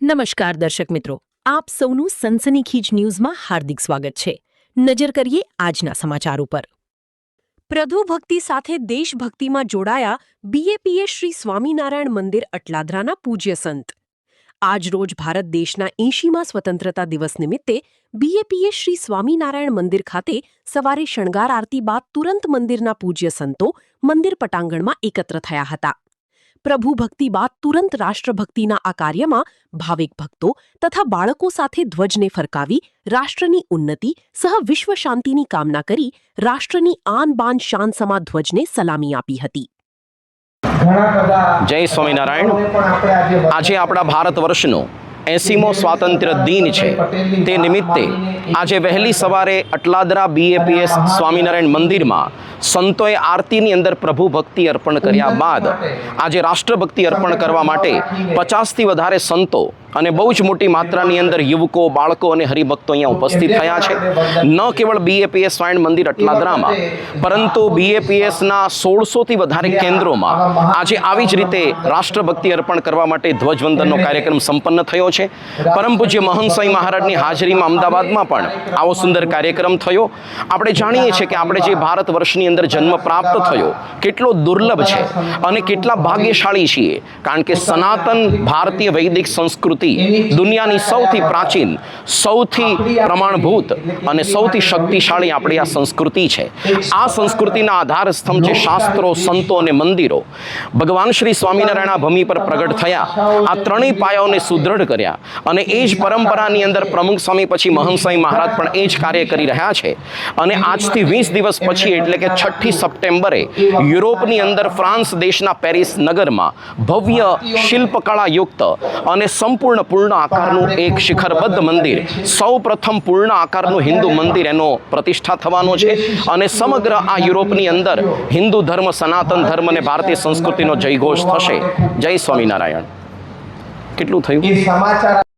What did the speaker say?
નમસ્કાર દર્શક મિત્રો, આપ સૌનું સનસનીખીજ ન્યૂઝમાં હાર્દિક સ્વાગત છે। નજર કરીએ આજના સમાચાર ઉપર। પ્રભુભક્તિ સાથે દેશભક્તિમાં જોડાયા બીએપીએસ શ્રી સ્વામિનારાયણ મંદિર અટલાદરાના પૂજ્ય સંત। આજ રોજ ભારત દેશના 80મા સ્વતંત્રતા દિવસ નિમિત્તે બીએપીએસ શ્રી સ્વામિનારાયણ મંદિર ખાતે સવારે શણગાર આરતી બાદ તુરંત મંદિરના પૂજ્ય સંતો મંદિર પટાંગણમાં એકત્ર થયા હતા। પ્રભુ ભક્તિ બાદ તુરંત રાષ્ટ્રભક્તિના આ કાર્યમાં ભાવિક ભક્તો તથા બાળકો સાથે ધ્વજને ફરકાવી રાષ્ટ્રની ઉન્નતિ સહ વિશ્વ શાંતિની કામના કરી રાષ્ટ્રની આન બાન શાન સમા ધ્વજને સલામી આપી હતી। જય સ્વામિનારાયણ। આજે આપણા ભારત વર્ષનો 80મો સ્વાતંત્ર્ય દિન છે। તે નિમિત્તે આજે વહેલી સવારે અટલાદરા બીએપીએસ સ્વામિનારાયણ મંદિરમાં સંતોએ આરતીની અંદર પ્રભુ ભક્તિ અર્પણ કર્યા બાદ આજે રાષ્ટ્રભક્તિ અર્પણ કરવા માટે 50થી વધારે સંતો અને બહુ જ મોટી માત્રાની અંદર યુવકો, બાળકો અને હરિભક્તો અહીંયા ઉપસ્થિત થયા છે। ન કેવળ બીએપીએસ સ્વામિનારાયણ મંદિર અટલાદરામાં, પરંતુ બીએપીએસના 1600થી વધારે કેન્દ્રોમાં આજે આવી જ રીતે રાષ્ટ્રભક્તિ અર્પણ કરવા માટે ધ્વજવંદનનો કાર્યક્રમ સંપન્ન થયો છે। પરમ પૂજ્ય મહંત સ્વામી મહારાજની હાજરીમાં અમદાવાદમાં પણ આવો સુંદર કાર્યક્રમ થયો। આપણે જાણીએ છીએ કે આપણે જે ભારત વર્ષની અંદર જન્મ પ્રાપ્ત થયો કેટલો દુર્લભ છે અને કેટલા ભાગ્યશાળી છીએ, કારણ કે સનાતન ભારતીય વૈદિક સંસ્કૃતિ દુનિયાની સૌથી પ્રાચીન, સૌથી પ્રમાણભૂત અને સૌથી શક્તિશાળી આપણી આ સંસ્કૃતિ છે। આ સંસ્કૃતિના આધાર સ્તંભ છે શાસ્ત્રો, સંતો અને મંદિરો। ભગવાન શ્રી સ્વામિનારાયણ આ ભૂમિ પર પ્રગટ થયા, આ ત્રણેય પાયાઓને સુદૃઢ કર્યા અને એ જ પરંપરાની અંદર પ્રમુખ સ્વામી પછી મહંત સ્વામી મહારાજ પણ એ જ કાર્ય કરી રહ્યા છે। અને આજથી 20 દિવસ પછી એટલે કે 6ઠી સપ્ટેમ્બરે યુરોપની અંદર ફ્રાન્સ દેશના પેરિસ નગરમાં ભવ્ય શિલ્પકળાયુક્ત અને સંપૂર્ણ પૂર્ણ આકારનું એક શિખરબદ્ધ મંદિર, સૌ પ્રથમ પૂર્ણ આકારનું હિન્દુ મંદિર એનો પ્રતિષ્ઠા થવાનો છે અને સમગ્ર આ યુરોપની અંદર હિન્દુ ધર્મ, સનાતન ધર્મ અને ભારતીય સંસ્કૃતિનો જયઘોષ થશે। જય સ્વામિનારાયણ। કેટલું થયું?